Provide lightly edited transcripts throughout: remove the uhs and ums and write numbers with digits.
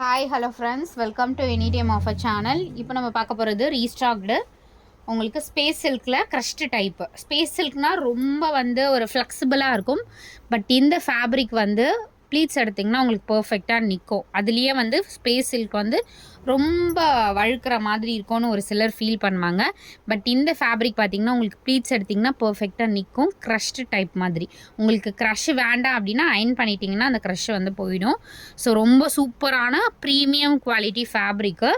Hi hello friends, welcome to any time of a channel. இப்போ நம்ம பார்க்க போகிறது ரீஸ்டாக்டு உங்களுக்கு ஸ்பேஸ் சில்கில் க்ரஷ்டு டைப்பு. ஸ்பேஸ் சில்க்னால் ரொம்ப ஒரு ஃப்ளெக்சிபிளாக இருக்கும். பட் இந்த ஃபேப்ரிக் ப்ளீட்ஸ் எடுத்திங்கன்னா உங்களுக்கு பர்ஃபெக்டாக நிற்கும். அதுலேயே ஸ்பேஸ் சில்க் ரொம்ப வழுக்கிற மாதிரி இருக்கும்னு ஒரு சிலர் ஃபீல் பண்ணுவாங்க. பட் இந்த ஃபேப்ரிக் பார்த்திங்கன்னா உங்களுக்கு ப்ளீட்ஸ் எடுத்திங்கன்னா பர்ஃபெக்டாக நிற்கும். க்ரஷ்டு டைப் மாதிரி. உங்களுக்கு க்ரஷ் வேண்டாம் அப்படின்னா அயன் பண்ணிட்டிங்கன்னா அந்த க்ரஷ் போயிடும். ஸோ ரொம்ப சூப்பரான premium quality fabric.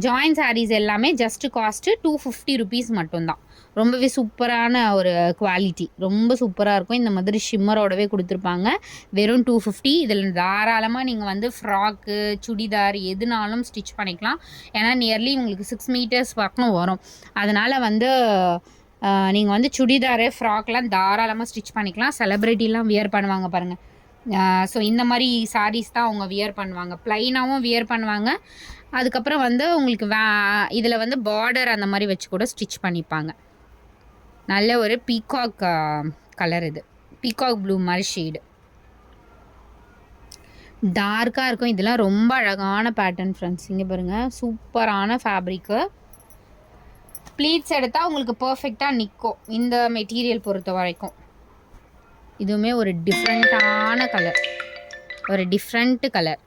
Join saris எல்லாமே ஜஸ்ட்டு காஸ்ட்டு 250 ருபீஸ் மட்டும்தான். ரொம்பவே சூப்பரான ஒரு குவாலிட்டி, ரொம்ப சூப்பராக இருக்கும். இந்த மாதிரி ஷிம்மரோடவே கொடுத்துருப்பாங்க. வெறும் 250. இதில் தாராளமாக நீங்கள் ஃப்ராக்கு, சுடிதார் எதுனாலும் ஸ்டிச் பண்ணிக்கலாம். ஏன்னா நியர்லி உங்களுக்கு 6 மீட்டர்ஸ் பக்கம் வரும். அதனால் நீங்கள் சுடிதாரு, ஃப்ராக்லாம் தாராளமாக ஸ்டிச் பண்ணிக்கலாம். செலிப்ரிட்டிலாம் வியர் பண்ணுவாங்க பாருங்கள். ஸோ இந்த மாதிரி சாரீஸ் தான் அவங்க வியர் பண்ணுவாங்க. ப்ளைனாகவும் வியர் பண்ணுவாங்க. அதுக்கப்புறம் உங்களுக்கு இதில் பார்டர் அந்த மாதிரி வச்சு கூட ஸ்டிச் பண்ணிப்பாங்க. நல்ல ஒரு பீகாக் கலர். இது பீகாக் ப்ளூ மாதிரி ஷேடு, டார்க்காக இருக்கும். இதெல்லாம் ரொம்ப அழகான பேட்டர்ன் ஃப்ரெண்ட்ஸ். இங்கே பாருங்கள், சூப்பரான ஃபேப்ரிக்கு. ப்ளீட்ஸ் எடுத்தால் உங்களுக்கு பர்ஃபெக்டாக நிற்கும் இந்த மெட்டீரியல் பொறுத்த வரைக்கும். இதுவுமே ஒரு டிஃப்ரெண்ட்டான கலர், ஒரு டிஃப்ரெண்ட் கலர்.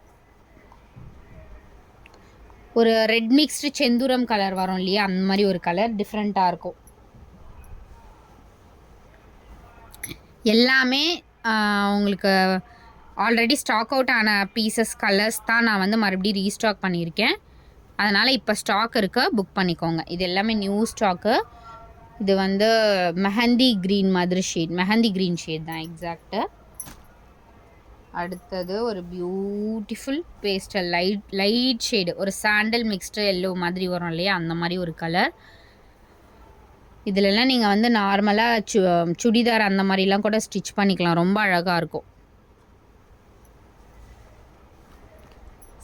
ஒரு ரெட் மிக்ஸ்டு செந்தூரம் கலர் வரும் இல்லையா, அந்த மாதிரி ஒரு கலர் டிஃப்ரெண்ட்டாக இருக்கும். எல்லாமே உங்களுக்கு ஆல்ரெடி ஸ்டாக் அவுட் ஆன பீசஸ் கலர்ஸ் தான் நான் மறுபடியும் ரீஸ்டாக் பண்ணியிருக்கேன். அதனால் இப்போ ஸ்டாக் இருக்க புக் பண்ணிக்கோங்க. இது எல்லாமே நியூ ஸ்டாக்கு. இது மெஹந்தி க்ரீன் மாதிரி ஷேட், மெஹந்தி க்ரீன் ஷேட் தான் எக்ஸாக்டு. அடுத்தது ஒரு பியூட்டிஃபுல் பேஸ்டல் லைட் ஷேடு, ஒரு சாண்டல் மிக்ஸ்டு எல்லோ மாதிரி வரும் இல்லையா, அந்த மாதிரி ஒரு கலர். இதிலெல்லாம் நீங்கள் நார்மலாக சுடிதார் அந்த மாதிரிலாம் கூட ஸ்டிச் பண்ணிக்கலாம். ரொம்ப அழகாக இருக்கும்.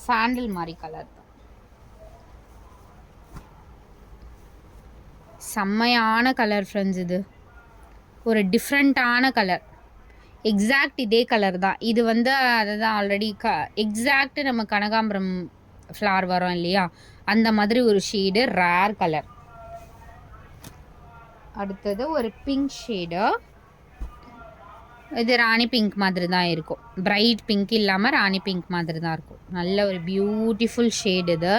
சாண்டல் மாதிரி கலர் தான், செம்மையான கலர் ஃப்ரெண்ட்ஸ். இது ஒரு டிஃப்ரெண்ட்டான கலர். எக்ஸாக்ட் இதே கலர் தான். இது அதுதான் ஆல்ரெடி எக்ஸாக்ட் நம்ம கனகாம்பரம் ஃப்ளார் வரும் இல்லையா, அந்த மாதிரி ஒரு ஷேடு, ரேர் கலர். அடுத்தது ஒரு பிங்க் ஷேடு. இது ராணி பிங்க் மாதிரி தான் இருக்கும். பிரைட் பிங்க் இல்லாமல் ராணி பிங்க் மாதிரி தான் இருக்கும். நல்ல ஒரு பியூட்டிஃபுல் ஷேடு. இது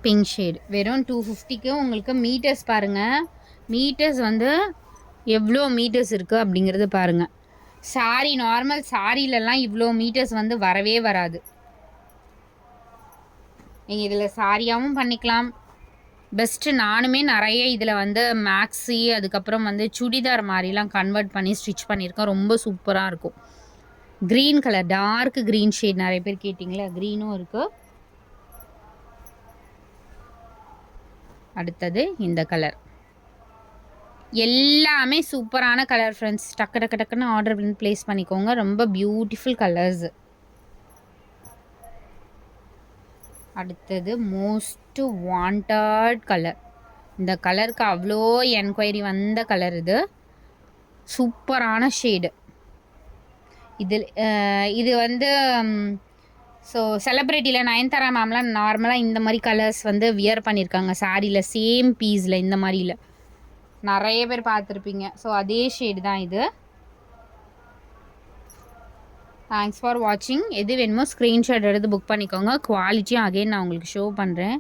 பிங்க் ஷேடு. வெறும் 250க்கு உங்களுக்கு மீட்டர்ஸ் பாருங்கள். மீட்டர்ஸ் எவ்வளோ மீட்டர்ஸ் இருக்குது அப்படிங்கிறது பாருங்கள். சாரி, நார்மல் சாரிலெலாம் இவ்வளோ மீட்டர்ஸ் வரவே வராது. நீங்கள் இதில் சாரியாகவும் பண்ணிக்கலாம். பெஸ்ட்டு நானுமே நிறைய இதில் மேக்ஸி, அதுக்கப்புறம் சுடிதார் மாதிரிலாம் கன்வெர்ட் பண்ணி ஸ்டிச் பண்ணியிருக்கேன். ரொம்ப சூப்பராக இருக்கும். Green colour, dark green shade நிறைய பேர் கேட்டிங்களே, க்ரீனும் இருக்குது. அடுத்தது இந்த கலர். எல்லாமே சூப்பரான கலர் ஃப்ரெண்ட்ஸ். டக்குன்னு ஆர்டர் பண்ணி ப்ளேஸ் பண்ணிக்கோங்க. ரொம்ப பியூட்டிஃபுல் கலர்ஸ். அடுத்தது மோஸ்ட் வாண்டட் கலர். இந்த கலருக்கு அவ்வளோ என்கொயரி வந்த கலர். இது சூப்பரான ஷேடு. இது ஸோ செலிப்ரிட்டியில் நயன்தாரா மேம்லாம் நார்மலாக இந்த மாதிரி கலர்ஸ் வியர் பண்ணியிருக்காங்க சாரியில், சேம் பீஸில் இந்த மாதிரியில் நிறைய பேர் பார்த்துருப்பீங்க. ஸோ அதே ஷேடு தான் இது. தேங்க்ஸ் ஃபார் வாட்சிங். எது வேணுமோ ஸ்க்ரீன்ஷாட் எடுத்து புக் பண்ணிக்கோங்க. குவாலிட்டியும் அகைன் நான் உங்களுக்கு ஷோ பண்ணுறேன்.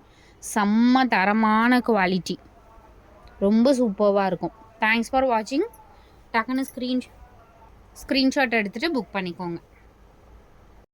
செம்ம தரமான குவாலிட்டி, ரொம்ப சூப்பராக இருக்கும். தேங்க்ஸ் ஃபார் வாட்சிங். டக்குன்னு ஸ்க்ரீன்ஷாட் எடுத்துகிட்டு புக் பண்ணிக்கோங்க.